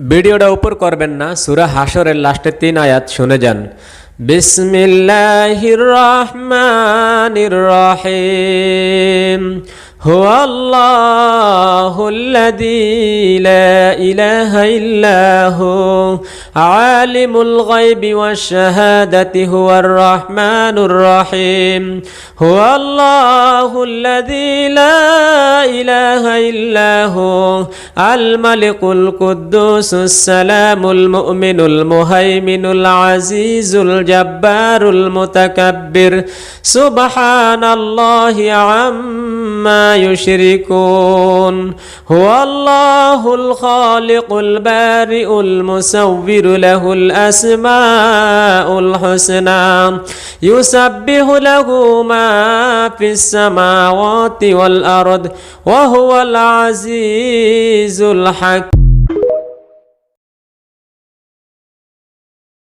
ভিডিওটা উপর করবেন না, সূরা হাশরের লাস্টে 3 আয়াত শুনে যান। বিসমিল্লাহির রহমানির রহিম হুয়াল্লাহুল্লাযী লা ইলাহা ইল্লাহু আলিমুল গায়বি ওয়াশ শাহাদাতি হুয়ার রহমানুর রহিম হুয়াল্লাহুল্লাযী লা ইলাহা ইল্লাহু আল মালিকুল কুদ্দুসুস সালামুল মুমিনুল মুহাইমিনুল আজিজুল জাব্বারুল মুতাকাব্বির সুবহানাল্লাহি আম্মা يشركون هو الله الخالق البارئ المصور له الأسماء الحسنى يسبح له ما في السماوات والأرض وهو العزيز الحكيم